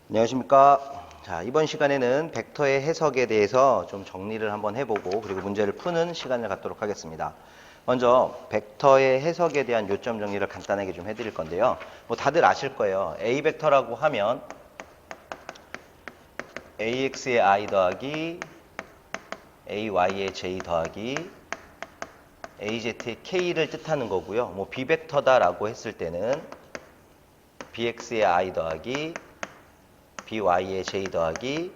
안녕하십니까. 자, 이번 시간에는 벡터의 해석에 대해서 좀 정리를 한번 해보고 그리고 문제를 푸는 시간을 갖도록 하겠습니다. 먼저 벡터의 해석에 대한 요점 정리를 간단하게 좀 해드릴 건데요. 뭐 다들 아실 거예요. A 벡터라고 하면 AX의 I 더하기 AY의 J 더하기 AZ의 K를 뜻하는 거고요. 뭐 B 벡터다라고 했을 때는 BX의 I 더하기 BY의 J 더하기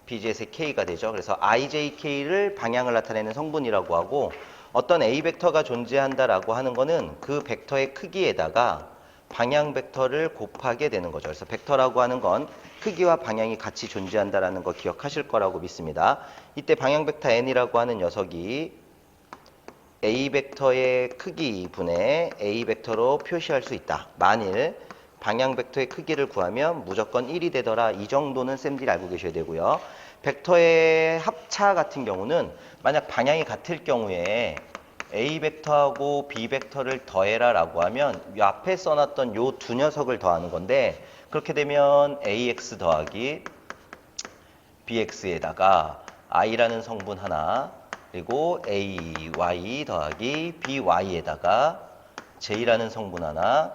BZ의 K가 되죠. 그래서 IJK를 방향을 나타내는 성분이라고 하고, 어떤 A 벡터가 존재한다라고 하는 거는 그 벡터의 크기에다가 방향 벡터를 곱하게 되는 거죠. 그래서 벡터라고 하는 건 크기와 방향이 같이 존재한다라는 거 기억하실 거라고 믿습니다. 이때 방향 벡터 n이라고 하는 녀석이 A 벡터의 크기 분의 A 벡터로 표시할 수 있다. 만일 방향 벡터의 크기를 구하면 무조건 1이 되더라. 이 정도는 쌤들이 알고 계셔야 되고요. 벡터의 합차 같은 경우는 만약 방향이 같을 경우에 A 벡터하고 B 벡터를 더해라 라고 하면 이 앞에 써놨던 요 두 녀석을 더하는 건데, 그렇게 되면 AX 더하기 BX에다가 I라는 성분 하나, 그리고 AY 더하기 BY에다가 J라는 성분 하나,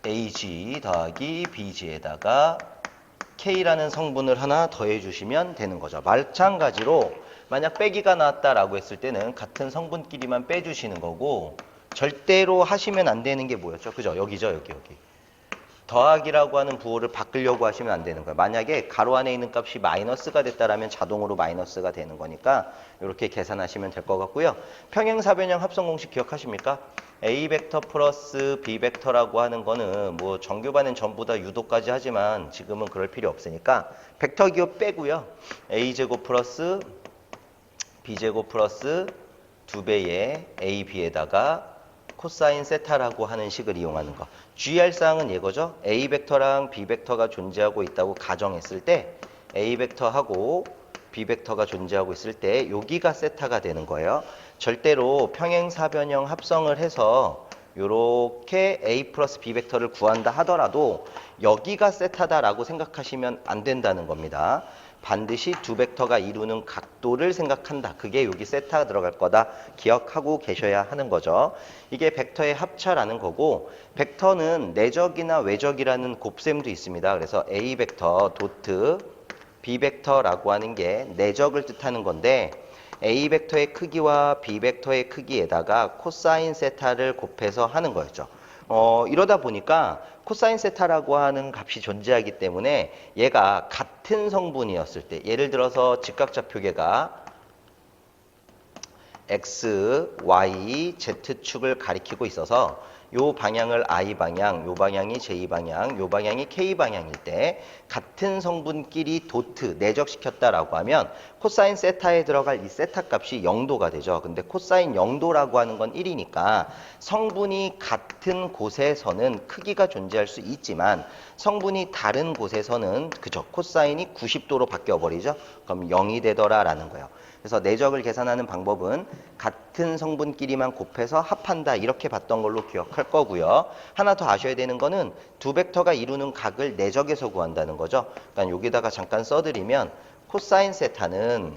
AG 더하기 BG에다가 K라는 성분을 하나 더해 주시면 되는 거죠. 마찬가지로 만약 빼기가 나왔다라고 했을 때는 같은 성분끼리만 빼주시는 거고, 절대로 하시면 안 되는 게 뭐였죠? 그죠? 여기죠, 여기. 더하기라고 하는 부호를 바꾸려고 하시면 안 되는 거예요. 만약에 가로 안에 있는 값이 마이너스가 됐다라면 자동으로 마이너스가 되는 거니까 이렇게 계산하시면 될 것 같고요. 평행사변형 합성 공식 기억하십니까? A 벡터 플러스 B 벡터라고 하는 거는 뭐 정규반은 전부 다 유도까지 하지만 지금은 그럴 필요 없으니까 벡터 기호 빼고요. A제곱 플러스 B제곱 플러스 2배의 AB에다가 코사인 세타라고 하는 식을 이용하는 거. 주의할 사항은 이거죠. A 벡터랑 B 벡터가 존재하고 있다고 가정했을 때 A 벡터하고 B 벡터가 존재하고 있을 때 여기가 세타가 되는 거예요. 절대로 평행사변형 합성을 해서 이렇게 A 플러스 B 벡터를 구한다 하더라도 여기가 세타다라고 생각하시면 안 된다는 겁니다. 반드시 두 벡터가 이루는 각도를 생각한다. 그게 여기 세타가 들어갈 거다. 기억하고 계셔야 하는 거죠. 이게 벡터의 합차라는 거고, 벡터는 내적이나 외적이라는 곱셈도 있습니다. 그래서 A 벡터 도트 B 벡터라고 하는 게 내적을 뜻하는 건데, A 벡터의 크기와 B 벡터의 크기에다가 코사인 세타를 곱해서 하는 거였죠. 이러다 보니까 코사인 세타라고 하는 값이 존재하기 때문에 얘가 같은 성분이었을 때, 예를 들어서 직각좌표계가 X, Y, Z축을 가리키고 있어서 요 방향을 I 방향, 요 방향이 J 방향, 요 방향이 K 방향일 때 같은 성분끼리 도트, 내적시켰다라고 하면 코사인 세타에 들어갈 이 세타 값이 0도가 되죠. 근데 코사인 0도라고 하는 건 1이니까 성분이 같은 곳에서는 크기가 존재할 수 있지만 성분이 다른 곳에서는 그죠, 코사인이 90도로 바뀌어버리죠. 그럼 0이 되더라라는 거예요. 그래서 내적을 계산하는 방법은 같은 성분끼리만 곱해서 합한다, 이렇게 봤던 걸로 기억할 거고요. 하나 더 아셔야 되는 거는 두 벡터가 이루는 각을 내적에서 구한다는 거죠. 그러니까 여기다가 잠깐 써드리면 코사인 세타는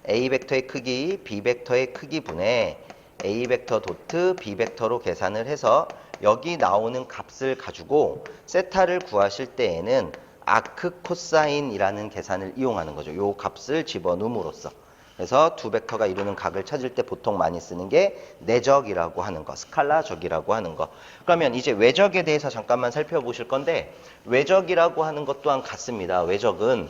A 벡터의 크기, B 벡터의 크기 분의 A 벡터 도트 B 벡터로 계산을 해서 여기 나오는 값을 가지고 세타를 구하실 때에는 아크 코사인이라는 계산을 이용하는 거죠. 요 값을 집어넣음으로써. 그래서 두 벡터가 이루는 각을 찾을 때 보통 많이 쓰는 게 내적이라고 하는 거, 스칼라적이라고 하는 거. 그러면 이제 외적에 대해서 잠깐만 살펴보실 건데, 외적이라고 하는 것 또한 같습니다. 외적은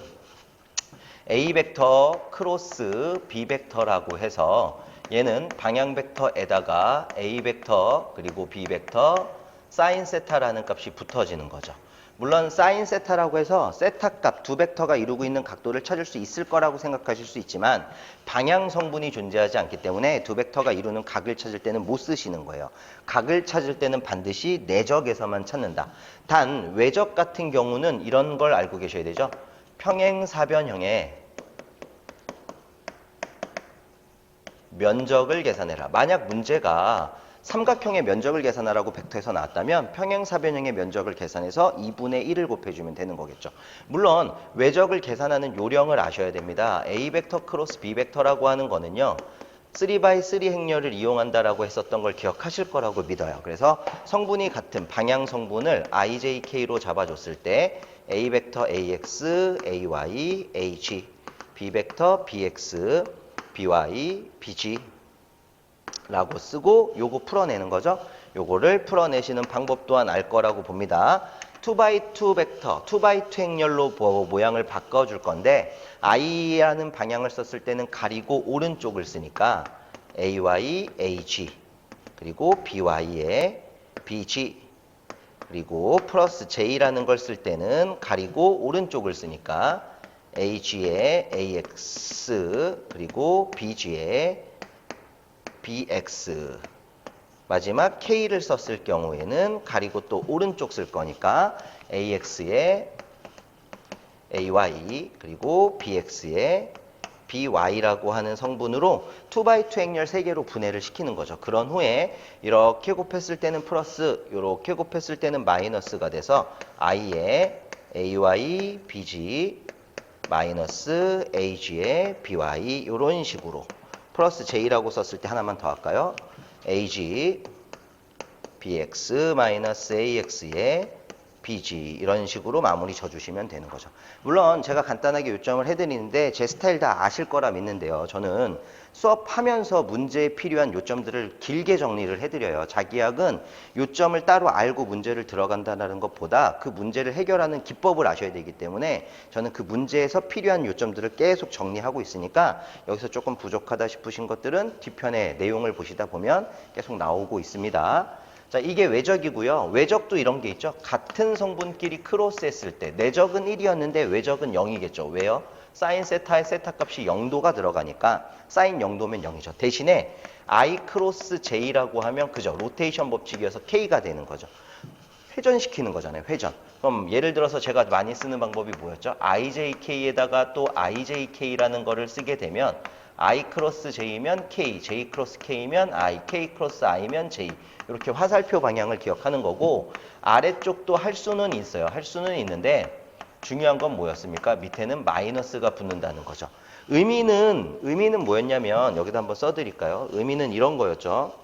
A 벡터 크로스 B 벡터라고 해서 얘는 방향 벡터에다가 A 벡터 그리고 B 벡터 사인 세타라는 값이 붙어지는 거죠. 물론 사인 세타라고 해서 세타 값, 두 벡터가 이루고 있는 각도를 찾을 수 있을 거라고 생각하실 수 있지만 방향 성분이 존재하지 않기 때문에 두 벡터가 이루는 각을 찾을 때는 못 쓰시는 거예요. 각을 찾을 때는 반드시 내적에서만 찾는다. 단 외적 같은 경우는 이런 걸 알고 계셔야 되죠. 평행사변형의 면적을 계산해라. 만약 문제가 삼각형의 면적을 계산하라고 벡터에서 나왔다면 평행사변형의 면적을 계산해서 2분의 1을 곱해주면 되는 거겠죠. 물론 외적을 계산하는 요령을 아셔야 됩니다. A 벡터 크로스 B 벡터라고 하는 거는요. 3x3 행렬을 이용한다라고 했었던 걸 기억하실 거라고 믿어요. 그래서 성분이 같은 방향 성분을 IJK로 잡아줬을 때 A 벡터 AX, AY, AG, B 벡터 BX, BY, BG 라고 쓰고 요거 풀어내는 거죠. 요거를 풀어내시는 방법 또한 알 거라고 봅니다. 2x2 벡터, 2x2 행렬로 모양을 바꿔줄 건데 I라는 방향을 썼을 때는 가리고 오른쪽을 쓰니까 AY, AG 그리고 BY에 BG 그리고 플러스 J라는 걸 쓸 때는 가리고 오른쪽을 쓰니까 AG에 AX 그리고 BG에 BX 마지막 K를 썼을 경우에는 가리고 또 오른쪽 쓸 거니까 AX에 AY 그리고 BX에 BY라고 하는 성분으로 2x2 행렬 3개로 분해를 시키는 거죠. 그런 후에 이렇게 곱했을 때는 플러스, 이렇게 곱했을 때는 마이너스가 돼서 I에 AY, BG, 마이너스 AG에 BY 이런 식으로 플러스 J라고 썼을 때 하나만 더 할까요? AG, BX, 마이너스 AX에 BG 이런 식으로 마무리 져주시면 되는 거죠. 물론 제가 간단하게 요점을 해드리는데 제 스타일 다 아실 거라 믿는데요. 저는 수업하면서 문제에 필요한 요점들을 길게 정리를 해드려요. 자기학은 요점을 따로 알고 문제를 들어간다는 것보다 그 문제를 해결하는 기법을 아셔야 되기 때문에 저는 그 문제에서 필요한 요점들을 계속 정리하고 있으니까 여기서 조금 부족하다 싶으신 것들은 뒤편의 내용을 보시다 보면 계속 나오고 있습니다. 자, 이게 외적이고요. 외적도 이런 게 있죠. 같은 성분끼리 크로스했을 때 내적은 1이었는데 외적은 0이겠죠. 왜요? 사인 세타의 세타 값이 0도가 들어가니까 사인 0도면 0이죠. 대신에 I 크로스 J라고 하면 그죠. 로테이션 법칙이어서 K가 되는 거죠. 회전시키는 거잖아요. 회전. 그럼 예를 들어서 제가 많이 쓰는 방법이 뭐였죠? IJK에다가 또 IJK라는 거를 쓰게 되면 I 크로스 J면 K, J 크로스 K면 I, K 크로스 I면 J 이렇게 화살표 방향을 기억하는 거고 아래쪽도 할 수는 있어요. 할 수는 있는데 중요한 건 뭐였습니까? 밑에는 마이너스가 붙는다는 거죠. 의미는 뭐였냐면 여기다 한번 써드릴까요? 의미는 이런 거였죠.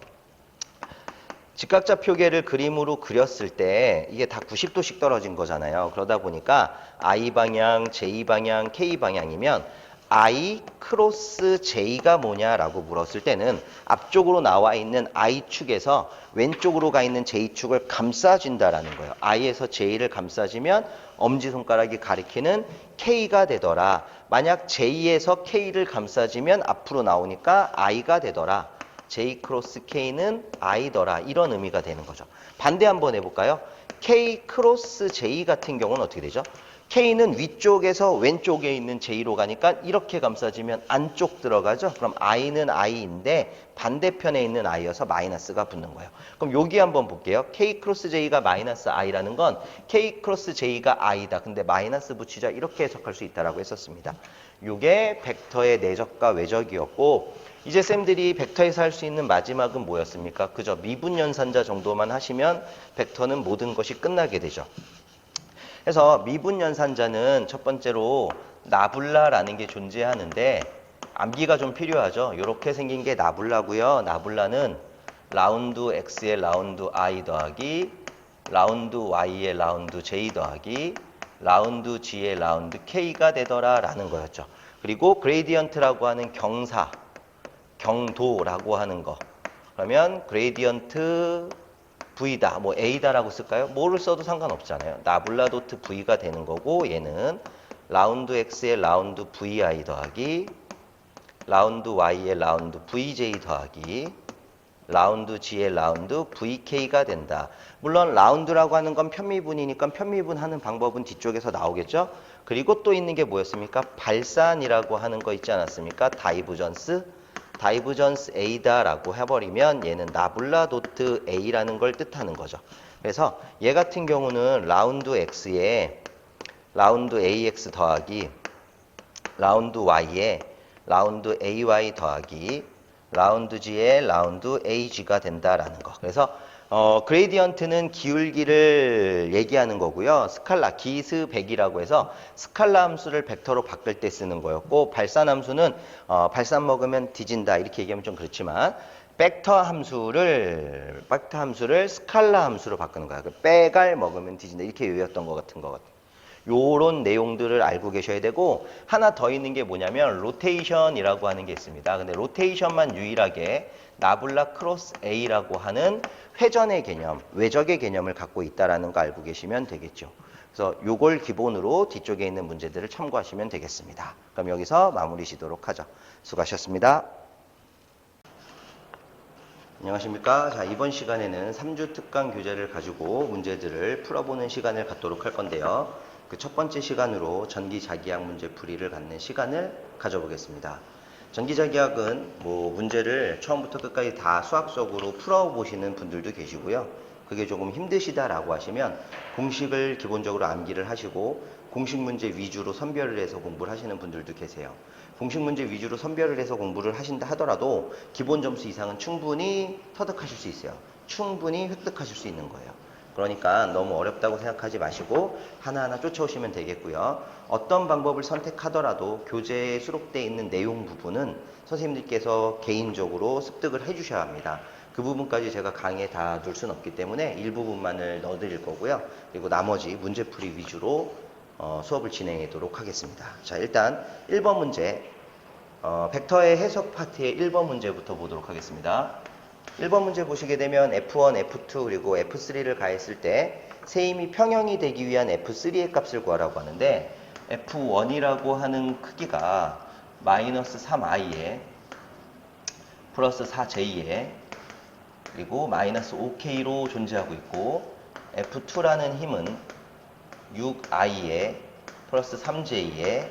직각자 표계를 그림으로 그렸을 때 이게 다 90도씩 떨어진 거잖아요. 그러다 보니까 I 방향, J 방향, K 방향이면 I 크로스 J가 뭐냐라고 물었을 때는 앞쪽으로 나와 있는 I축에서 왼쪽으로 가 있는 J축을 감싸준다라는 거예요. I에서 J를 감싸주면 엄지손가락이 가리키는 K가 되더라. 만약 J에서 K를 감싸주면 앞으로 나오니까 I가 되더라. J 크로스 K는 I더라. 이런 의미가 되는 거죠. 반대 한번 해볼까요? K 크로스 J 같은 경우는 어떻게 되죠? K는 위쪽에서 왼쪽에 있는 J로 가니까 이렇게 감싸지면 안쪽 들어가죠. 그럼 I는 I인데 반대편에 있는 I여서 마이너스가 붙는 거예요. 그럼 여기 한번 볼게요. K 크로스 J가 마이너스 I라는 건 K 크로스 J가 I다. 근데 마이너스 붙이자 이렇게 해석할 수 있다라고 했었습니다. 이게 벡터의 내적과 외적이었고 이제 쌤들이 벡터에서 할 수 있는 마지막은 뭐였습니까? 그저 미분연산자 정도만 하시면 벡터는 모든 것이 끝나게 되죠. 그래서 미분연산자는 첫 번째로 나불라라는 게 존재하는데 암기가 좀 필요하죠. 이렇게 생긴 게 나불라고요. 나불라는 라운드 X의 라운드 I 더하기 라운드 Y의 라운드 J 더하기 라운드 G의 라운드 K가 되더라 라는 거였죠. 그리고 그레디언트라고 하는 경사, 경도라고 하는 거. 그러면 그레디언트 V다, 뭐 A다라고 쓸까요? 뭐를 써도 상관없잖아요. 나불라 도트 V가 되는 거고 얘는 라운드 X의 라운드 VI 더하기 라운드 Y의 라운드 VJ 더하기 라운드 G의 라운드 VK가 된다. 물론 라운드라고 하는 건 편미분이니까 편미분하는 방법은 뒤쪽에서 나오겠죠. 그리고 또 있는 게 뭐였습니까? 발산이라고 하는 거 있지 않았습니까? 다이브전스 A다라고 해버리면 얘는 나불라 도트 A라는 걸 뜻하는 거죠. 그래서 얘 같은 경우는 라운드 X에 라운드 AX 더하기 라운드 Y에 라운드 AY 더하기 라운드 G의 라운드 AG가 된다라는 거. 그래서 그레디언트는 기울기를 얘기하는 거고요. 스칼라, 기스백이라고 해서 스칼라 함수를 벡터로 바꿀 때 쓰는 거였고, 발산 함수는 발산 먹으면 뒤진다 이렇게 얘기하면 좀 그렇지만 벡터 함수를 스칼라 함수로 바꾸는 거야. 빼갈 먹으면 뒤진다 이렇게 외웠던 것 같은 거 같아요. 요런 내용들을 알고 계셔야 되고, 하나 더 있는 게 뭐냐면 로테이션이라고 하는 게 있습니다. 근데 로테이션만 유일하게 나블라 크로스 A라고 하는 회전의 개념, 외적의 개념을 갖고 있다는 거 알고 계시면 되겠죠. 그래서 요걸 기본으로 뒤쪽에 있는 문제들을 참고하시면 되겠습니다. 그럼 여기서 마무리 지도록 하죠. 수고하셨습니다. 안녕하십니까. 자, 이번 시간에는 3주 특강 교재를 가지고 문제들을 풀어보는 시간을 갖도록 할 건데요. 그 첫 번째 시간으로 전기자기학 문제 풀이를 갖는 시간을 가져보겠습니다. 전기자기학은 뭐 문제를 처음부터 끝까지 다 수학적으로 풀어보시는 분들도 계시고요. 그게 조금 힘드시다라고 하시면 공식을 기본적으로 암기를 하시고 공식 문제 위주로 선별을 해서 공부를 하시는 분들도 계세요. 공식 문제 위주로 선별을 해서 공부를 하신다 하더라도 기본 점수 이상은 충분히 터득하실 수 있어요. 충분히 획득하실 수 있는 거예요. 그러니까 너무 어렵다고 생각하지 마시고 하나하나 쫓아오시면 되겠고요. 어떤 방법을 선택하더라도 교재에 수록되어 있는 내용 부분은 선생님들께서 개인적으로 습득을 해주셔야 합니다. 그 부분까지 제가 강의에 다 둘 수는 없기 때문에 일부분만을 넣어드릴 거고요. 그리고 나머지 문제풀이 위주로 수업을 진행하도록 하겠습니다. 자, 일단 1번 문제, 벡터의 해석 파트의 1번 문제부터 보도록 하겠습니다. 1번 문제 보시게 되면 F1, F2 그리고 F3를 가했을 때 세 힘이 평형이 되기 위한 F3의 값을 구하라고 하는데, F1이라고 하는 크기가 마이너스 3i에 플러스 4j에 그리고 마이너스 5k로 존재하고 있고, F2라는 힘은 6i에 플러스 3j에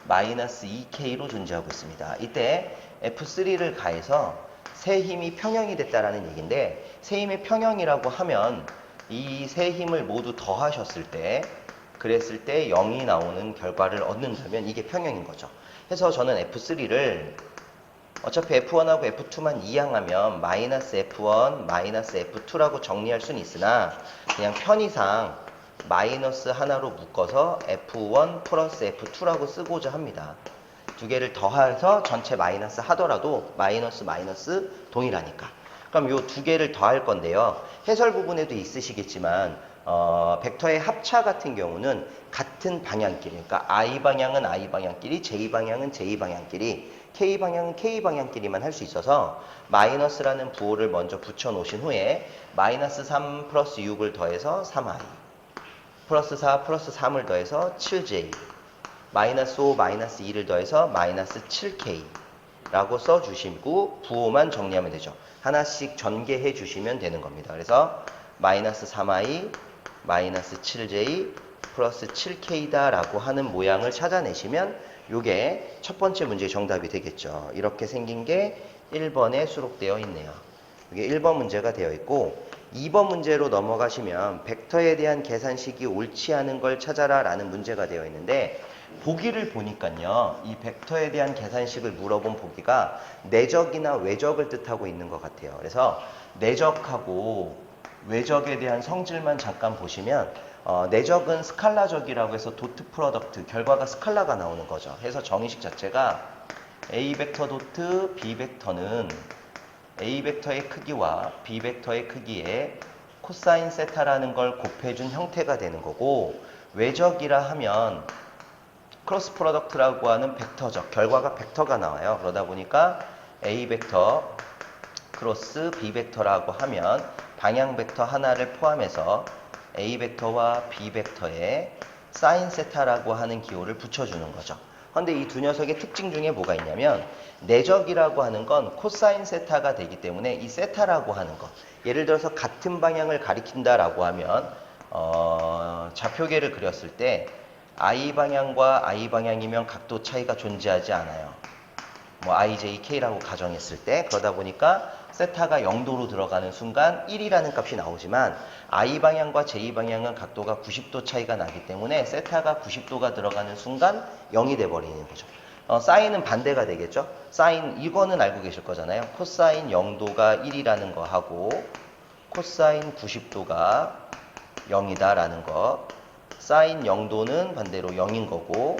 마이너스 2k로 존재하고 있습니다. 이때 F3를 가해서 세 힘이 평형이 됐다라는 얘기인데, 세 힘의 평형이라고 하면 이 세 힘을 모두 더하셨을 때, 그랬을 때 0이 나오는 결과를 얻는다면 이게 평형인 거죠. 그래서 저는 F3를 어차피 F1하고 F2만 이항하면 마이너스 F1, 마이너스 F2라고 정리할 수는 있으나 그냥 편의상 마이너스 하나로 묶어서 F1 플러스 F2라고 쓰고자 합니다. 두 개를 더해서 전체 마이너스 하더라도 마이너스 마이너스 동일하니까. 그럼 요 두 개를 더할 건데요. 해설 부분에도 있으시겠지만 벡터의 합차 같은 경우는 같은 방향끼리, 그러니까 I 방향은 I 방향끼리, J 방향은 J 방향끼리, K 방향은 K 방향끼리만 할 수 있어서 마이너스라는 부호를 먼저 붙여 놓으신 후에 마이너스 3 플러스 6을 더해서 3i, 플러스 4 플러스 3을 더해서 7j, 마이너스 5 마이너스 2를 더해서 마이너스 7k 라고 써주시고 부호만 정리하면 되죠. 하나씩 전개해 주시면 되는 겁니다. 그래서 마이너스 3i 마이너스 7j 플러스 7k다 라고 하는 모양을 찾아내시면 이게 첫 번째 문제의 정답이 되겠죠. 이렇게 생긴 게 1번에 수록되어 있네요. 이게 1번 문제가 되어 있고, 2번 문제로 넘어가시면 벡터에 대한 계산식이 옳지 않은 걸 찾아라 라는 문제가 되어 있는데, 보기를 보니까요, 이 벡터에 대한 계산식을 물어본 보기가 내적이나 외적을 뜻하고 있는 것 같아요. 그래서 내적하고 외적에 대한 성질만 잠깐 보시면 내적은 스칼라적이라고 해서 도트 프로덕트, 결과가 스칼라가 나오는 거죠. 해서 정의식 자체가 A 벡터 도트 B 벡터는 A 벡터의 크기와 B 벡터의 크기에 코사인 세타라는 걸 곱해준 형태가 되는 거고, 외적이라 하면 크로스 프로덕트라고 하는 벡터적, 결과가 벡터가 나와요. 그러다 보니까 A 벡터 크로스 B 벡터라고 하면 방향 벡터 하나를 포함해서 A 벡터와 B 벡터에 사인 세타라고 하는 기호를 붙여주는 거죠. 그런데 이 두 녀석의 특징 중에 뭐가 있냐면, 내적이라고 하는 건 코사인 세타가 되기 때문에 이 세타라고 하는 것, 예를 들어서 같은 방향을 가리킨다라고 하면 좌표계를 그렸을 때 I 방향과 I 방향이면 각도 차이가 존재하지 않아요. 뭐 IJK라고 가정했을 때, 그러다 보니까 세타가 0도로 들어가는 순간 1이라는 값이 나오지만 I 방향과 J 방향은 각도가 90도 차이가 나기 때문에 세타가 90도가 들어가는 순간 0이 돼버리는 거죠. 사인은 반대가 되겠죠. 사인 이거는 알고 계실 거잖아요. 코사인 0도가 1이라는 거 하고 코사인 90도가 0이다라는 거. 사인 0도는 반대로 0인 거고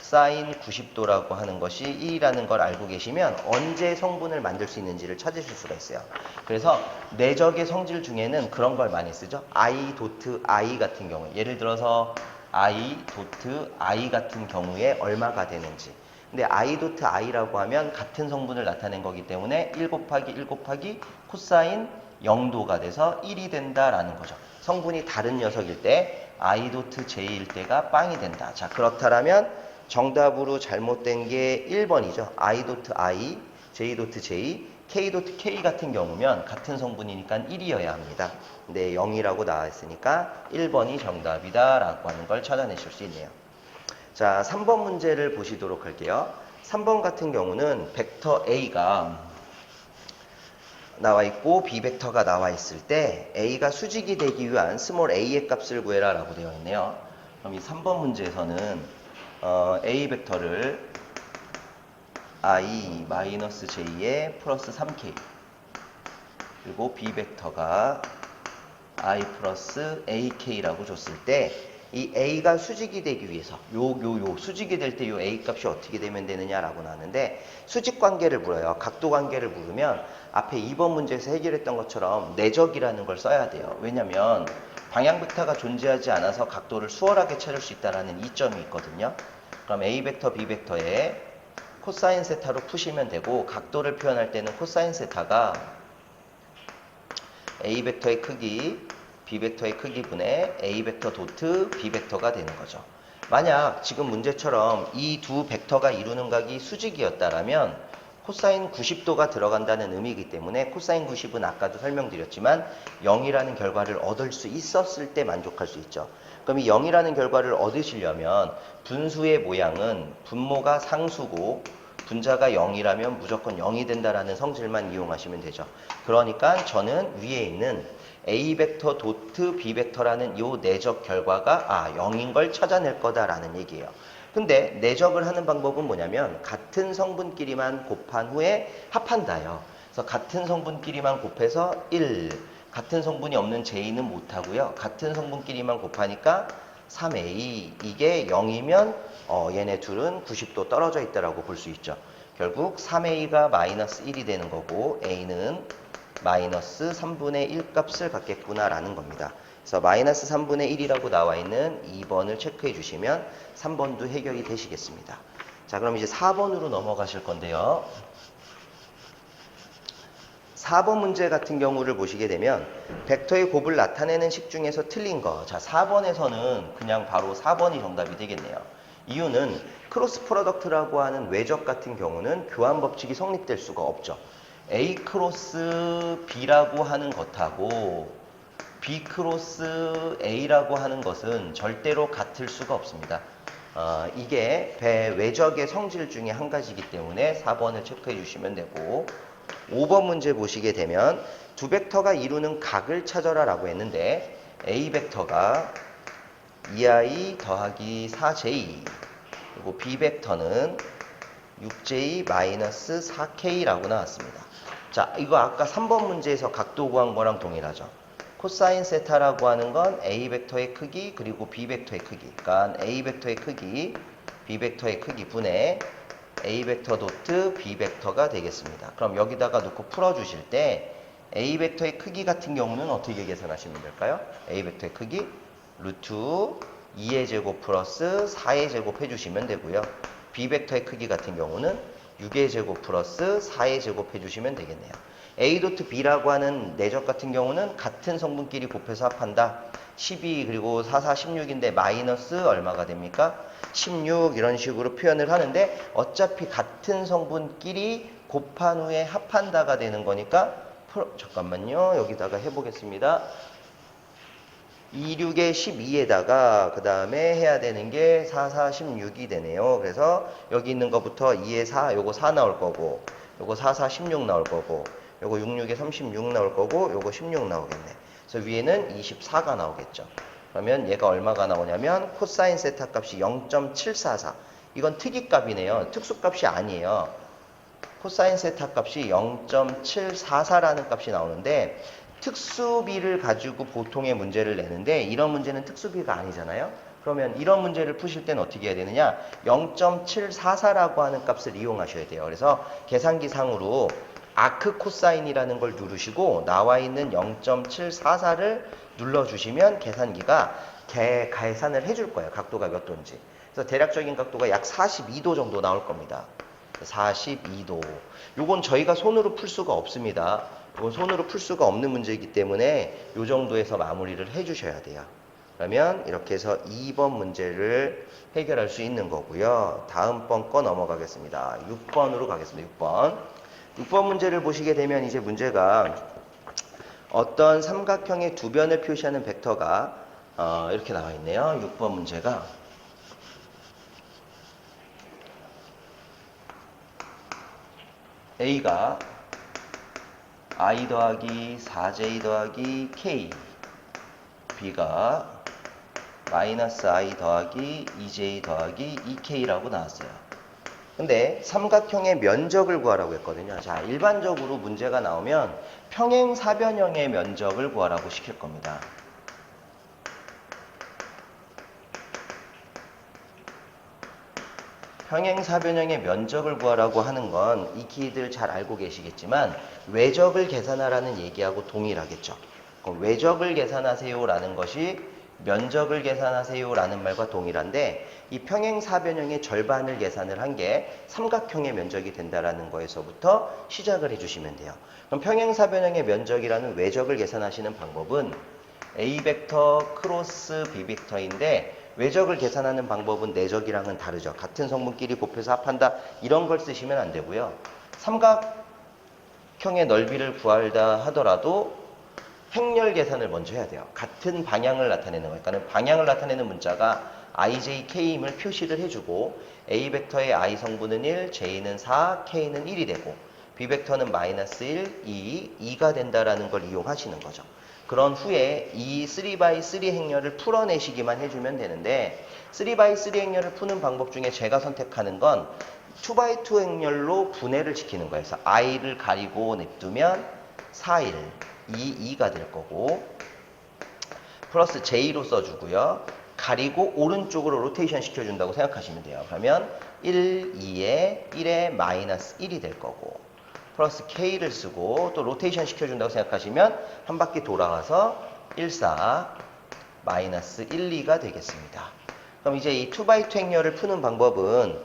사인 90도라고 하는 것이 1이라는 걸 알고 계시면 언제 성분을 만들 수 있는지를 찾으실 수가 있어요. 그래서 내적의 성질 중에는 그런 걸 많이 쓰죠. I 도트 I 같은 경우에 예를 들어서 I 도트 I 같은 경우에 얼마가 되는지. 근데 I 도트 I라고 하면 같은 성분을 나타낸 거기 때문에 1 곱하기 1 곱하기 코사인 0도가 돼서 1이 된다라는 거죠. 성분이 다른 녀석일 때 I 도트 J일 때가 빵이 된다. 자, 그렇다면 정답으로 잘못된 게 1번이죠. I 도트 I, J 도트 J, K 도트 K 같은 경우면 같은 성분이니까 1이어야 합니다. 근데 0이라고 나와 있으니까 1번이 정답이다 라고 하는 걸 찾아내실 수 있네요. 자, 3번 문제를 보시도록 할게요. 3번 같은 경우는 벡터 A가 나와 있고 B 벡터가 나와 있을 때 A가 수직이 되기 위한 스몰 a의 값을 구해라 라고 되어 있네요. 그럼 이 3번 문제에서는 A 벡터를 I-J에 플러스 3K 그리고 B 벡터가 I 플러스 AK라고 줬을 때 이 A가 수직이 되기 위해서 수직이 될 때 요 A 값이 어떻게 되면 되느냐라고 나왔는데 수직 관계를 물어요. 각도 관계를 물으면 앞에 2번 문제에서 해결했던 것처럼 내적이라는 걸 써야 돼요. 왜냐면 방향 벡터가 존재하지 않아서 각도를 수월하게 찾을 수 있다는 이점이 있거든요. 그럼 A 벡터, B 벡터에 코사인 세타로 푸시면 되고 각도를 표현할 때는 코사인 세타가 A 벡터의 크기, B 벡터의 크기 분의 A 벡터 도트 B 벡터가 되는 거죠. 만약 지금 문제처럼 이 두 벡터가 이루는 각이 수직이었다라면 코사인 90도가 들어간다는 의미이기 때문에 코사인 90은 아까도 설명드렸지만 0이라는 결과를 얻을 수 있었을 때 만족할 수 있죠. 그럼 이 0이라는 결과를 얻으시려면 분수의 모양은 분모가 상수고 분자가 0이라면 무조건 0이 된다라는 성질만 이용하시면 되죠. 그러니까 저는 위에 있는 A 벡터 도트 B 벡터라는 이 내적 결과가 0인 걸 찾아낼 거다라는 얘기예요. 근데 내적을 하는 방법은 뭐냐면 같은 성분끼리만 곱한 후에 합한다요. 그래서 같은 성분끼리만 곱해서 1, 같은 성분이 없는 J는 못하고요. 같은 성분끼리만 곱하니까 3A, 이게 0이면 얘네 둘은 90도 떨어져 있다라고 볼 수 있죠. 결국 3A가 마이너스 1이 되는 거고 A는 마이너스 3분의 1 값을 갖겠구나라는 겁니다. 그래서 마이너스 3분의 1이라고 나와 있는 2번을 체크해 주시면 3번도 해결이 되시겠습니다. 자, 그럼 이제 4번으로 넘어가실 건데요. 4번 문제 같은 경우를 보시게 되면 벡터의 곱을 나타내는 식 중에서 틀린 거. 자, 4번에서는 그냥 바로 4번이 정답이 되겠네요. 이유는 크로스 프로덕트라고 하는 외적 같은 경우는 교환 법칙이 성립될 수가 없죠. A 크로스 B라고 하는 것하고 B 크로스 A라고 하는 것은 절대로 같을 수가 없습니다. 이게 배 외적의 성질 중에 한 가지이기 때문에 4번을 체크해 주시면 되고 5번 문제 보시게 되면 두 벡터가 이루는 각을 찾아라 라고 했는데 A 벡터가 2i 더하기 4j 그리고 B 벡터는 6j 마이너스 4k라고 나왔습니다. 자, 이거 아까 3번 문제에서 각도 구한 거랑 동일하죠. 코사인 세타라고 하는 건 A 벡터의 크기 그리고 B 벡터의 크기. 그러니까 A 벡터의 크기, B 벡터의 크기 분의 A 벡터 도트 B 벡터가 되겠습니다. 그럼 여기다가 놓고 풀어주실 때 A 벡터의 크기 같은 경우는 어떻게 계산하시면 될까요? A 벡터의 크기 루트 2의 제곱 플러스 4의 제곱 해주시면 되고요. B 벡터의 크기 같은 경우는 6의 제곱 플러스 4의 제곱 해주시면 되겠네요. A 도트 B라고 하는 내적 같은 경우는 같은 성분끼리 곱해서 합한다. 12 그리고 4, 4, 16인데 마이너스 얼마가 됩니까? 16 이런 식으로 표현을 하는데 어차피 같은 성분끼리 곱한 후에 합한다가 되는 거니까 잠깐만요. 여기다가 해보겠습니다. 26에 12에다가 그 다음에 해야 되는 게 4, 4, 16이 되네요. 그래서 여기 있는 것부터 2에 4, 요거 4 나올 거고 요거 4, 4, 16 나올 거고 요거 6, 6에 36 나올 거고 요거 16 나오겠네. 그래서 위에는 24가 나오겠죠. 그러면 얘가 얼마가 나오냐면 코사인 세타 값이 0.744 이건 특이값이네요. 특수값이 아니에요. 코사인 세타 값이 0.744라는 값이 나오는데 특수비를 가지고 보통의 문제를 내는데 이런 문제는 특수비가 아니잖아요. 그러면 이런 문제를 푸실 때는 어떻게 해야 되느냐? 0.744라고 하는 값을 이용하셔야 돼요. 그래서 계산기상으로 아크 코사인이라는 걸 누르시고 나와 있는 0.744를 눌러주시면 계산기가 계산을 해줄 거예요. 각도가 몇 도인지. 그래서 대략적인 각도가 약 42도 정도 나올 겁니다. 42도. 요건 저희가 손으로 풀 수가 없습니다. 이건 손으로 풀 수가 없는 문제이기 때문에 요 정도에서 마무리를 해주셔야 돼요. 그러면 이렇게 해서 2번 문제를 해결할 수 있는 거고요. 다음번 거 넘어가겠습니다. 6번으로 가겠습니다. 6번. 6번 문제를 보시게 되면 이제 문제가 어떤 삼각형의 두 변을 표시하는 벡터가 이렇게 나와 있네요. 6번 문제가 A가 I 더하기 4J 더하기 K, B가 마이너스 I 더하기 2J 더하기 2K라고 나왔어요. 근데 삼각형의 면적을 구하라고 했거든요. 자, 일반적으로 문제가 나오면 평행사변형의 면적을 구하라고 시킬 겁니다. 평행사변형의 면적을 구하라고 하는 건 익히들 잘 알고 계시겠지만 외적을 계산하라는 얘기하고 동일하겠죠. 그럼 외적을 계산하세요 라는 것이 면적을 계산하세요 라는 말과 동일한데 이 평행사변형의 절반을 계산을 한 게 삼각형의 면적이 된다라는 거에서부터 시작을 해주시면 돼요. 그럼 평행사변형의 면적이라는 외적을 계산하시는 방법은 A 벡터 크로스 B 벡터인데 외적을 계산하는 방법은 내적이랑은 다르죠. 같은 성분끼리 곱해서 합한다 이런 걸 쓰시면 안 되고요. 삼각형의 넓이를 구하다 하더라도 행렬 계산을 먼저 해야 돼요. 같은 방향을 나타내는 거니까 방향을 나타내는 문자가 IJK임을 표시를 해주고 A 벡터의 I 성분은 1, J는 4, K는 1이 되고 B 벡터는 마이너스 1, 2, 2가 된다라는 걸 이용하시는 거죠. 그런 후에 이 3x3 행렬을 풀어내시기만 해주면 되는데 3x3 행렬을 푸는 방법 중에 제가 선택하는 건 2x2 행렬로 분해를 시키는 거예요. 그래서 i를 가리고 냅두면 4일, 2가 될 거고 플러스 j로 써주고요. 가리고 오른쪽으로 로테이션 시켜준다고 생각하시면 돼요. 그러면 1, 2에 1에 마이너스 1이 될 거고 플러스 K를 쓰고 또 로테이션 시켜준다고 생각하시면 한 바퀴 돌아와서 1, 4, 마이너스 1, 2가 되겠습니다. 그럼 이제 이 2x2 행렬을 푸는 방법은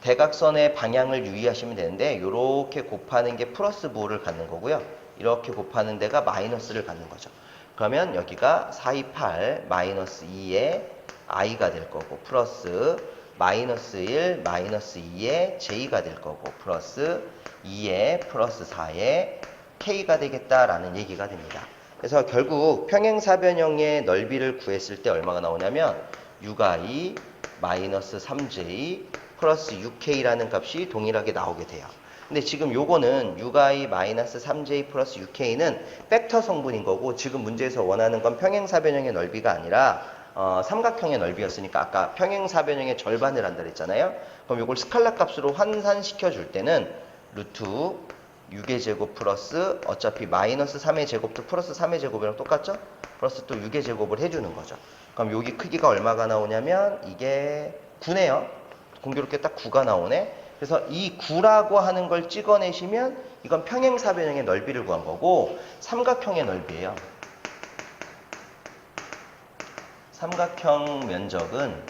대각선의 방향을 유의하시면 되는데 이렇게 곱하는 게 플러스 부호를 갖는 거고요. 이렇게 곱하는 데가 마이너스를 갖는 거죠. 그러면 여기가 4, 2, 8, 마이너스 2에 i가 될 거고 플러스 마이너스 1, 마이너스 2에 j가 될 거고 플러스 2에 플러스 4에 k가 되겠다라는 얘기가 됩니다. 그래서 결국 평행사변형의 넓이를 구했을 때 얼마가 나오냐면 6i 마이너스 3j 플러스 6k라는 값이 동일하게 나오게 돼요. 근데 지금 요거는 6i 마이너스 3j 플러스 6k는 벡터 성분인 거고 지금 문제에서 원하는 건 평행사변형의 넓이가 아니라 삼각형의 넓이였으니까 아까 평행사변형의 절반을 한다 그랬잖아요. 그럼 이걸 스칼라 값으로 환산시켜 줄 때는 루트 6의 제곱 플러스 어차피 마이너스 3의 제곱도 플러스 3의 제곱이랑 똑같죠? 플러스 또 6의 제곱을 해주는 거죠. 그럼 여기 크기가 얼마가 나오냐면 이게 9네요. 공교롭게 딱 9가 나오네. 그래서 이 9라고 하는 걸 찍어내시면 이건 평행사변형의 넓이를 구한 거고 삼각형의 넓이에요. 삼각형 면적은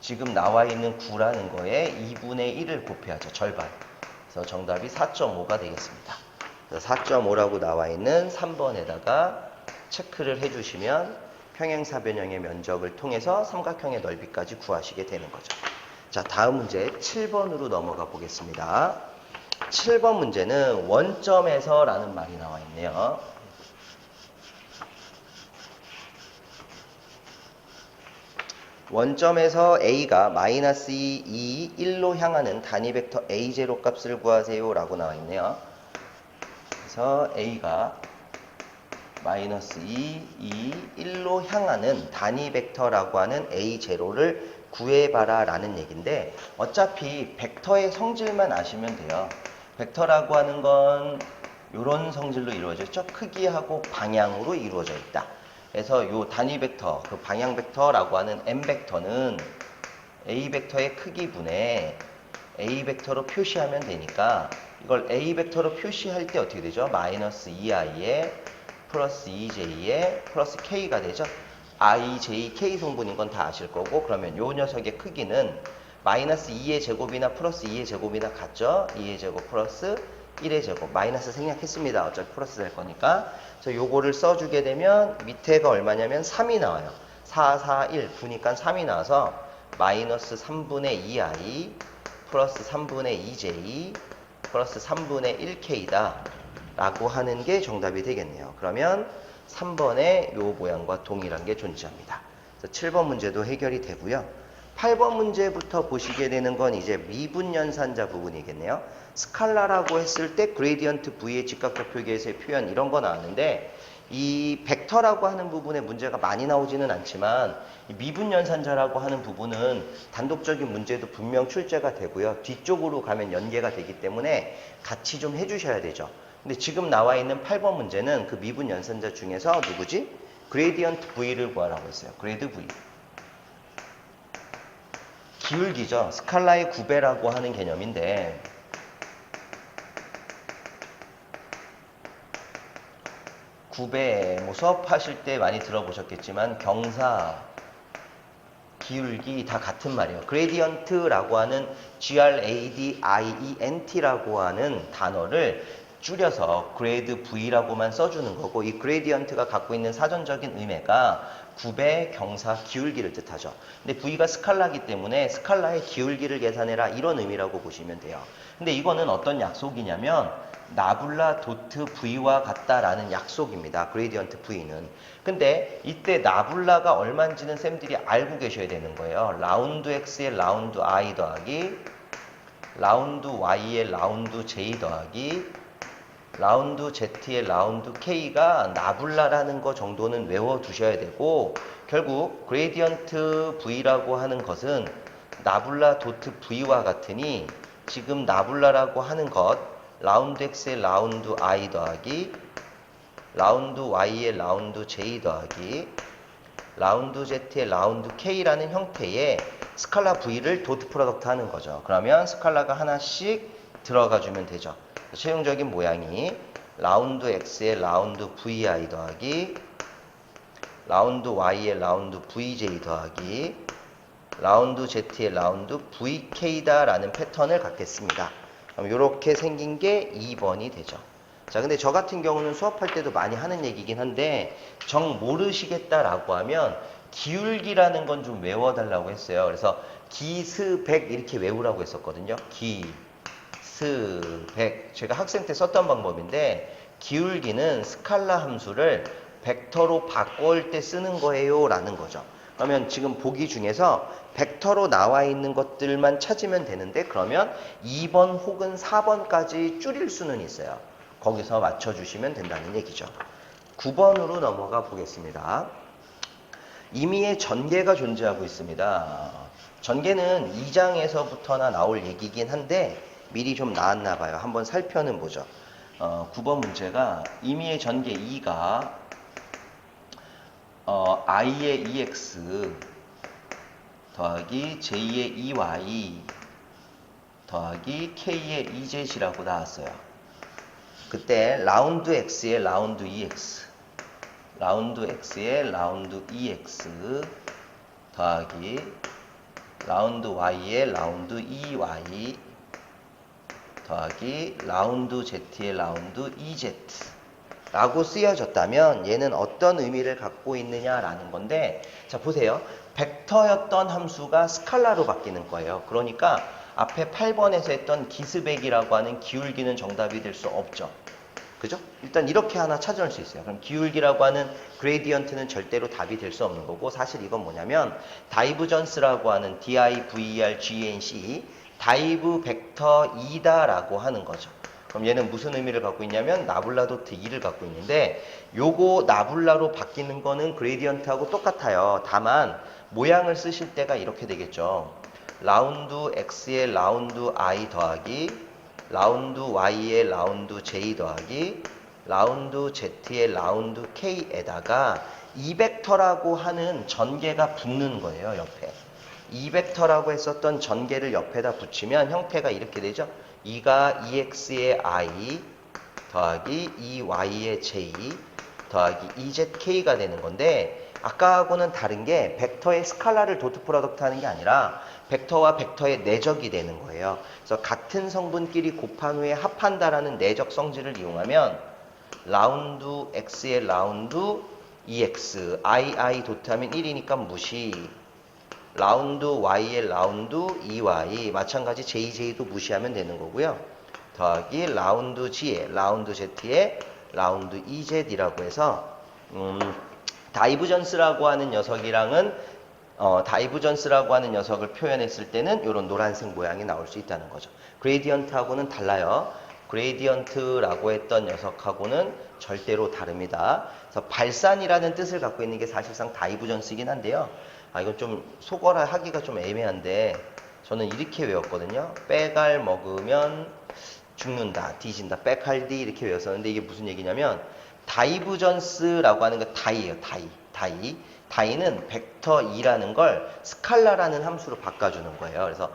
지금 나와 있는 9라는 거에 2분의 1을 곱해야죠. 절반. 그래서 정답이 4.5가 되겠습니다. 4.5라고 나와 있는 3번에다가 체크를 해주시면 평행사변형의 면적을 통해서 삼각형의 넓이까지 구하시게 되는 거죠. 자, 다음 문제 7번으로 넘어가 보겠습니다. 7번 문제는 원점에서 라는 말이 나와 있네요. 원점에서 A가 마이너스 2, 1로 향하는 단위 벡터 A0 값을 구하세요 라고 나와 있네요. 그래서 A가 마이너스 2, 1로 향하는 단위 벡터라고 하는 A0를 구해봐라 라는 얘기인데 어차피 벡터의 성질만 아시면 돼요. 벡터라고 하는 건 이런 성질로 이루어져 있죠. 크기하고 방향으로 이루어져 있다. 그래서 요 단위 벡터, 그 방향 벡터라고 하는 m 벡터는 a 벡터의 크기분에 a 벡터로 표시하면 되니까 이걸 a 벡터로 표시할 때 어떻게 되죠? 마이너스 2i에 플러스 2j에 플러스 k가 되죠. i, j, k 성분인 건 다 아실 거고 그러면 요 녀석의 크기는 마이너스 2의 제곱이나 플러스 2의 제곱이나 같죠? 2의 제곱 플러스 1의 제곱 마이너스 생략했습니다. 어차피 플러스 될 거니까 그래서 요거를 써주게 되면 밑에가 얼마냐면 3이 나와요. 4, 4, 1 9니까 3이 나와서 마이너스 3분의 2i 플러스 3분의 2j 플러스 3분의 1k다 라고 하는 게 정답이 되겠네요. 그러면 3번의 요 모양과 동일한 게 존재합니다. 그래서 7번 문제도 해결이 되고요. 8번 문제부터 보시게 되는 건 이제 미분연산자 부분이겠네요. 스칼라라고 했을 때 그레디언트 V의 직각적 표기에서의 표현 이런 거 나왔는데 이 벡터라고 하는 부분에 문제가 많이 나오지는 않지만 이 미분연산자라고 하는 부분은 단독적인 문제도 분명 출제가 되고요. 뒤쪽으로 가면 연계가 되기 때문에 같이 좀 해주셔야 되죠. 근데 지금 나와 있는 8번 문제는 그 미분연산자 중에서 누구지? 그레디언트 V를 구하라고 했어요. 그레드 V. 기울기죠. 스칼라의 9배라고 하는 개념인데 구배 뭐 수업하실 때 많이 들어보셨겠지만 경사, 기울기 다 같은 말이에요. 그레디언트라고 하는 gradient라고 하는 단어를 줄여서 그레이드 V라고만 써주는 거고 이 그레디언트가 갖고 있는 사전적인 의미가 굽의 경사 기울기를 뜻하죠. 근데 V가 스칼라기 때문에 스칼라의 기울기를 계산해라 이런 의미라고 보시면 돼요. 근데 이거는 어떤 약속이냐면 나블라 도트 V와 같다라는 약속입니다. 그레디언트 V는. 근데 이때 나블라가 얼마인지는 쌤들이 알고 계셔야 되는 거예요. 라운드 X의 라운드 I 더하기 라운드 Y의 라운드 J 더하기 라운드 Z의 라운드 K가 나블라라는 거 정도는 외워두셔야 되고 결국 그레디언트 V라고 하는 것은 나블라 도트 V와 같으니 지금 나블라라고 하는 것 라운드 X의 라운드 I 더하기 라운드 Y의 라운드 J 더하기 라운드 Z의 라운드 K라는 형태의 스칼라 V를 도트 프로덕트 하는 거죠. 그러면 스칼라가 하나씩 들어가 주면 되죠. 최종적인 모양이 라운드 X의 라운드 VI 더하기 라운드 Y의 라운드 VJ 더하기 라운드 Z의 라운드 VK다 라는 패턴을 갖겠습니다. 그럼 이렇게 생긴 게 2번이 되죠. 자, 근데 저 같은 경우는 수업할 때도 많이 하는 얘기긴 한데 정 모르시겠다라고 하면 기울기라는 건 좀 외워달라고 했어요. 그래서 기스백 이렇게 외우라고 했었거든요. 기스백 제가 학생 때 썼던 방법인데 기울기는 스칼라 함수를 벡터로 바꿀 때 쓰는 거예요 라는 거죠. 그러면 지금 보기 중에서 벡터로 나와 있는 것들만 찾으면 되는데 그러면 2번 혹은 4번까지 줄일 수는 있어요. 거기서 맞춰주시면 된다는 얘기죠. 9번으로 넘어가 보겠습니다. 임의의 전개가 존재하고 있습니다. 전개는 2장에서부터나 나올 얘기긴 한데 미리 좀 나왔나 봐요. 한번 살펴는 보죠. 9번 문제가 임의의 전개 2가 i의 ex 더하기 j의 ey 더하기 k의 ez이라고 나왔어요. 그때 라운드 x의 라운드 ex 라운드 x의 라운드 ex 더하기 라운드 y의 라운드 ey 더하기 라운드 z의 라운드 ez 라고 쓰여졌다면 얘는 어떤 의미를 갖고 있느냐라는 건데 자 보세요. 벡터였던 함수가 스칼라로 바뀌는 거예요. 그러니까 앞에 8번에서 했던 기스백이라고 하는 기울기는 정답이 될 수 없죠. 그죠? 일단 이렇게 하나 찾아낼 수 있어요. 그럼 기울기라고 하는 그레디언트는 절대로 답이 될 수 없는 거고 사실 이건 뭐냐면 다이브전스라고 하는 DIVERGNC 다이브 벡터 2다 라고 하는 거죠. 그럼 얘는 무슨 의미를 갖고 있냐면 나블라 도트 2를 갖고 있는데 요거 나블라로 바뀌는 거는 그레디언트하고 똑같아요. 다만 모양을 쓰실 때가 이렇게 되겠죠. 라운드 x의 라운드 i 더하기 라운드 y의 라운드 j 더하기 라운드 z의 라운드 k에다가 이 벡터라고 하는 전개가 붙는 거예요. 옆에. 이 벡터라고 했었던 전개를 옆에다 붙이면 형태가 이렇게 되죠. 2가 2x의 i 더하기 2y의 j 더하기 2zk가 되는 건데 아까하고는 다른 게 벡터의 스칼라를 도트 프로덕트 하는 게 아니라 벡터와 벡터의 내적이 되는 거예요. 그래서 같은 성분끼리 곱한 후에 합한다라는 내적 성질을 이용하면 라운드 x의 라운드 2x i 도트 하면 1이니까 무시 라운드 y의 라운드 2y 마찬가지 j도 무시하면 되는 거고요. 더하기 라운드 g의 라운드 z의 라운드 2z이라고 해서 다이브전스라고 하는 녀석이랑은 다이브전스라고 하는 녀석을 표현했을 때는 이런 노란색 모양이 나올 수 있다는 거죠. 그레디언트하고는 달라요. 그레디언트라고 했던 녀석하고는 절대로 다릅니다. 그래서 발산이라는 뜻을 갖고 있는 게 사실상 다이브전스이긴 한데요. 이건 좀 속어라 하기가 좀 애매한데 저는 이렇게 외웠거든요. 빼갈 먹으면 죽는다, 뒤진다, 빼갈디 이렇게 외웠었는데 이게 무슨 얘기냐면 다이브전스라고 하는 거 다이예요. 다이는 벡터 2라는 걸 스칼라라는 함수로 바꿔주는 거예요. 그래서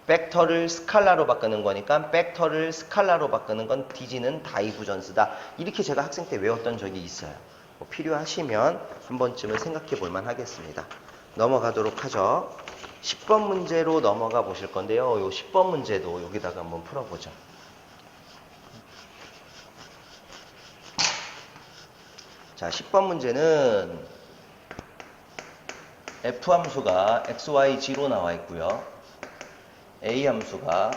벡터를 스칼라로 바꾸는 거니까 벡터를 스칼라로 바꾸는 건 뒤지는 다이브전스다. 이렇게 제가 학생 때 외웠던 적이 있어요. 필요하시면 한 번쯤은 생각해 볼 만 하겠습니다. 넘어가도록 하죠. 10번 문제로 넘어가 보실 건데요. 요 10번 문제도 여기다가 한번 풀어보죠. 자, 10번 문제는 f 함수가 xy,g로 나와 있고요. a 함수가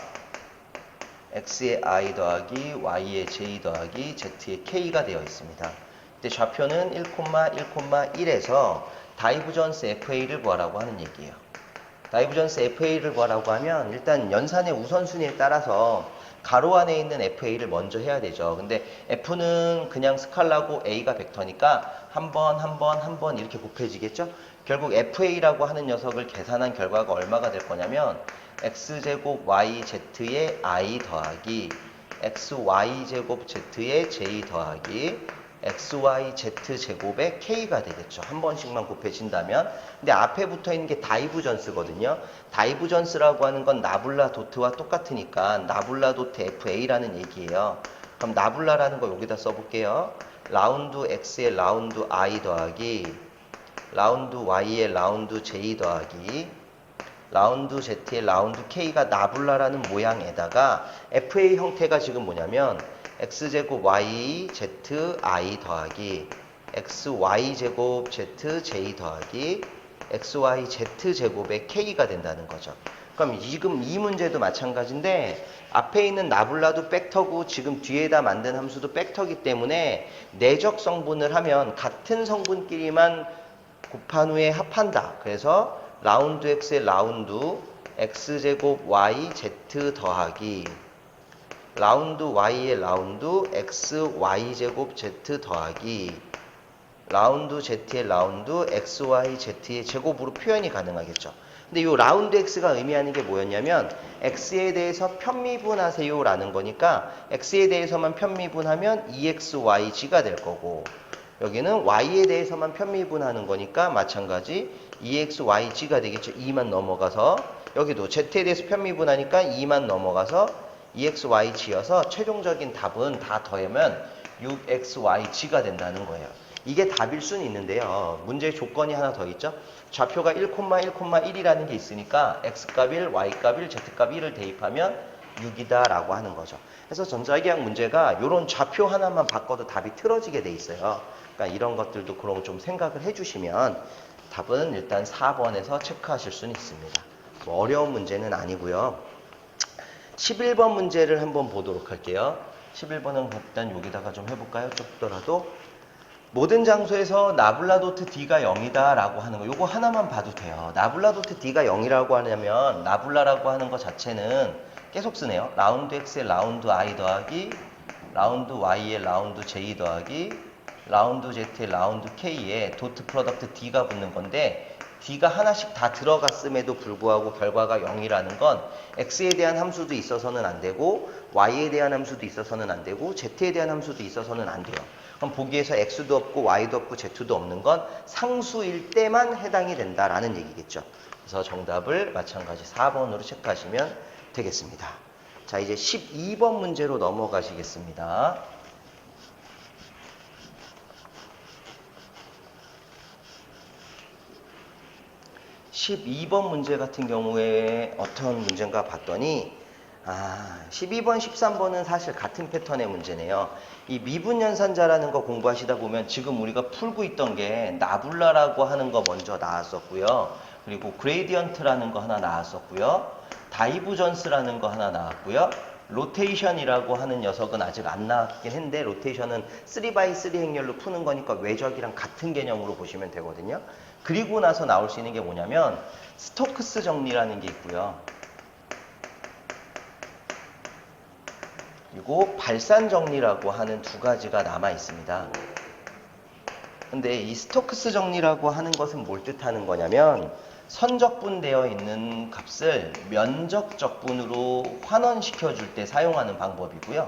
x의 i 더하기 y의 j 더하기 z의 k가 되어 있습니다. 이때 좌표는 1,1,1에서 다이브전스 FA를 구하라고 하는 얘기예요. 다이브전스 FA를 구하라고 하면 일단 연산의 우선순위에 따라서 가로 안에 있는 FA를 먼저 해야 되죠. 근데 F는 그냥 스칼라고 A가 벡터니까 한 번 이렇게 곱해지겠죠. 결국 FA라고 하는 녀석을 계산한 결과가 얼마가 될 거냐면 X제곱 YZ의 I 더하기 XY제곱 Z의 J 더하기 XYZ제곱의 K가 되겠죠. 한 번씩만 곱해진다면. 근데 앞에 붙어 있는 게 다이브전스거든요. 다이브전스라고 하는 건 나블라 도트와 똑같으니까 나블라 도트 FA라는 얘기예요. 그럼 나블라라는 거 여기다 써볼게요. 라운드 X의 라운드 I 더하기 라운드 Y의 라운드 J 더하기 라운드 Z의 라운드 K가 나블라라는 모양에다가 FA 형태가 지금 뭐냐면 x제곱 y z i 더하기 xy제곱 z j 더하기 xy z 제곱의 k가 된다는 거죠. 그럼 지금 이 문제도 마찬가지인데 앞에 있는 나블라도 벡터고 지금 뒤에다 만든 함수도 벡터기 때문에 내적 성분을 하면 같은 성분끼리만 곱한 후에 합한다. 그래서 라운드 x의 라운드 x제곱 y z 더하기 라운드 y의 라운드 x y제곱 z 더하기 라운드 z의 라운드 x y z의 제곱으로 표현이 가능하겠죠. 근데 이 라운드 x가 의미하는 게 뭐였냐면 x에 대해서 편미분하세요 라는 거니까 x에 대해서만 편미분하면 2xyg가 될 거고 여기는 y에 대해서만 편미분하는 거니까 마찬가지 2xyg가 되겠죠. 2만 넘어가서 여기도 z에 대해서 편미분하니까 2만 넘어가서 2xyg여서 최종적인 답은 다 더하면 6xyg가 된다는 거예요. 이게 답일 수는 있는데요. 문제의 조건이 하나 더 있죠. 좌표가 1,1,1이라는 게 있으니까 x값 1, y값 1, z값 1을 대입하면 6이다 라고 하는 거죠. 그래서 전자기학 문제가 이런 좌표 하나만 바꿔도 답이 틀어지게 돼 있어요. 그러니까 이런 것들도 그런 좀 생각을 해주시면 답은 일단 4번에서 체크하실 수는 있습니다. 뭐 어려운 문제는 아니고요. 11번 문제를 한번 보도록 할게요. 11번은 일단 여기다가 좀 해볼까요? 좁더라도 모든 장소에서 나블라도트 D가 0이다 라고 하는 거 요거 하나만 봐도 돼요. 나블라도트 D가 0이라고 하냐면 나블라라고 하는 거 자체는 계속 쓰네요. 라운드 X의 라운드 I 더하기 라운드 Y의 라운드 J 더하기 라운드 Z의 라운드 K에 도트 프로덕트 D가 붙는 건데 D가 하나씩 다 들어갔음에도 불구하고 결과가 0이라는 건 X에 대한 함수도 있어서는 안 되고 Y에 대한 함수도 있어서는 안 되고 Z에 대한 함수도 있어서는 안 돼요. 그럼 보기에서 X도 없고 Y도 없고 Z도 없는 건 상수일 때만 해당이 된다라는 얘기겠죠. 그래서 정답을 마찬가지 4번으로 체크하시면 되겠습니다. 자, 이제 12번 문제로 넘어가시겠습니다. 12번 문제 같은 경우에 어떤 문제인가 봤더니 12번, 13번은 사실 같은 패턴의 문제네요. 이 미분연산자라는 거 공부하시다 보면 지금 우리가 풀고 있던 게 나블라라고 하는 거 먼저 나왔었고요. 그리고 그레디언트라는 거 하나 나왔었고요. 다이브전스라는 거 하나 나왔고요. 로테이션이라고 하는 녀석은 아직 안 나왔긴 했는데 로테이션은 3x3 행렬로 푸는 거니까 외적이랑 같은 개념으로 보시면 되거든요. 그리고 나서 나올 수 있는 게 뭐냐면 스토크스 정리라는 게 있고요. 그리고 발산 정리라고 하는 두 가지가 남아 있습니다. 근데 이 스토크스 정리라고 하는 것은 뭘 뜻하는 거냐면 선적분되어 있는 값을 면적적분으로 환원시켜 줄 때 사용하는 방법이고요.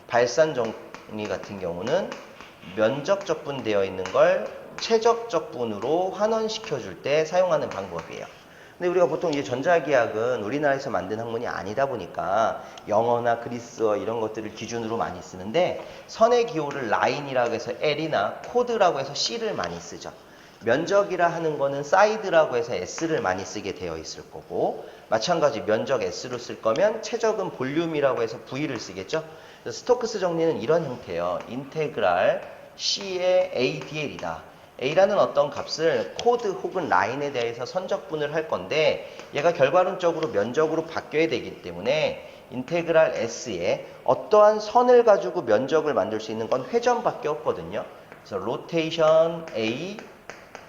발산 정리 같은 경우는 면적적분되어 있는 걸 최적적분으로 환원시켜 줄 때 사용하는 방법이에요. 근데 우리가 보통 이제 전자기학은 우리나라에서 만든 학문이 아니다 보니까 영어나 그리스어 이런 것들을 기준으로 많이 쓰는데 선의 기호를 라인이라고 해서 L이나 코드라고 해서 C를 많이 쓰죠. 면적이라 하는 거는 사이드라고 해서 S를 많이 쓰게 되어 있을 거고 마찬가지 면적 S로 쓸 거면 최적은 볼륨이라고 해서 V를 쓰겠죠. 그래서 스토크스 정리는 이런 형태예요. 인테그랄 C의 ADL이다. A라는 어떤 값을 코드 혹은 라인에 대해서 선적분을 할 건데 얘가 결과론적으로 면적으로 바뀌어야 되기 때문에 인테그랄 S에 어떠한 선을 가지고 면적을 만들 수 있는 건 회전밖에 없거든요. 그래서 로테이션 A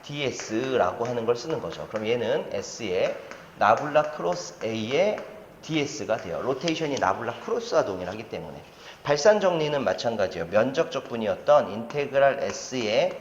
ds라고 하는 걸 쓰는 거죠. 그럼 얘는 S에 나블라 크로스 A의 ds가 돼요. 로테이션이 나블라 크로스와 동일하기 때문에. 발산 정리는 마찬가지예요. 면적 적분이었던 인테그랄 S의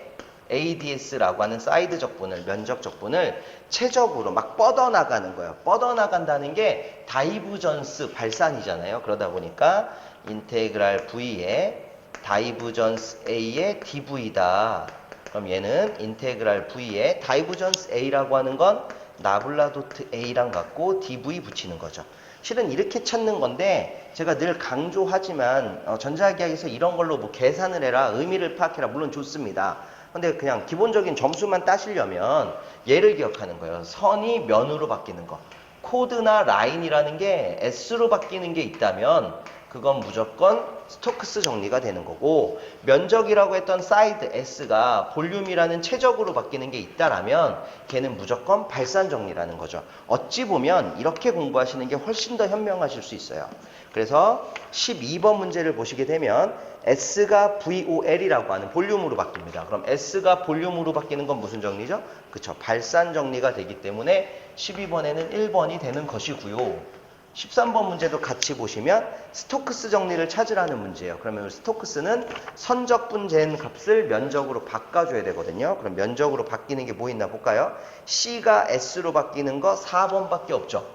ADS라고 하는 사이드 적분을, 면적 적분을 최적으로 막 뻗어나가는 거예요. 뻗어나간다는 게 다이브전스 발산이잖아요. 그러다 보니까 인테그랄 V의 다이브전스 A의 dV다. 그럼 얘는 인테그랄 V의 다이브전스 A라고 하는 건 나블라 도트 A랑 같고 dV 붙이는 거죠. 실은 이렇게 찾는 건데 제가 늘 강조하지만 전자기학에서 이런 걸로 뭐 계산을 해라, 의미를 파악해라 물론 좋습니다. 근데 그냥 기본적인 점수만 따시려면 얘를 기억하는 거예요. 선이 면으로 바뀌는 거. 코드나 라인이라는 게 S로 바뀌는 게 있다면 그건 무조건 스토크스 정리가 되는 거고 면적이라고 했던 사이드 S가 볼륨이라는 최적으로 바뀌는 게 있다라면 걔는 무조건 발산 정리라는 거죠. 어찌 보면 이렇게 공부하시는 게 훨씬 더 현명하실 수 있어요. 그래서 12번 문제를 보시게 되면 S가 VOL이라고 하는 볼륨으로 바뀝니다. 그럼 S가 볼륨으로 바뀌는 건 무슨 정리죠? 그쵸. 발산 정리가 되기 때문에 12번에는 1번이 되는 것이고요. 13번 문제도 같이 보시면 스토크스 정리를 찾으라는 문제예요. 그러면 스토크스는 선적분된 값을 면적으로 바꿔줘야 되거든요. 그럼 면적으로 바뀌는 게 뭐 있나 볼까요? C가 S로 바뀌는 거 4번밖에 없죠.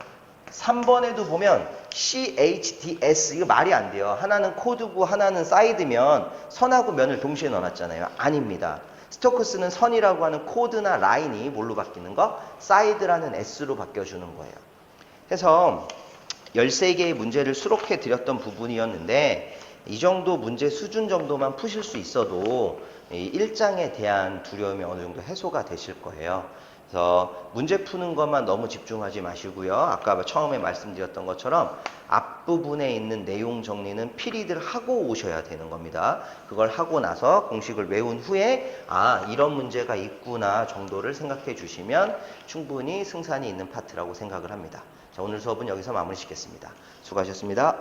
3번에도 보면 CHDS 이거 말이 안 돼요. 하나는 코드고 하나는 사이드면 선하고 면을 동시에 넣어놨잖아요. 아닙니다. 스토크스는 선이라고 하는 코드나 라인이 뭘로 바뀌는 거? 사이드라는 S로 바뀌어주는 거예요. 그래서 13개의 문제를 수록해 드렸던 부분이었는데 이 정도 문제 수준 정도만 푸실 수 있어도 이 1장에 대한 두려움이 어느 정도 해소가 되실 거예요. 그래서 문제 푸는 것만 너무 집중하지 마시고요. 아까 처음에 말씀드렸던 것처럼 앞부분에 있는 내용 정리는 필히들 하고 오셔야 되는 겁니다. 그걸 하고 나서 공식을 외운 후에 이런 문제가 있구나 정도를 생각해 주시면 충분히 승산이 있는 파트라고 생각을 합니다. 자, 오늘 수업은 여기서 마무리 짓겠습니다. 수고하셨습니다.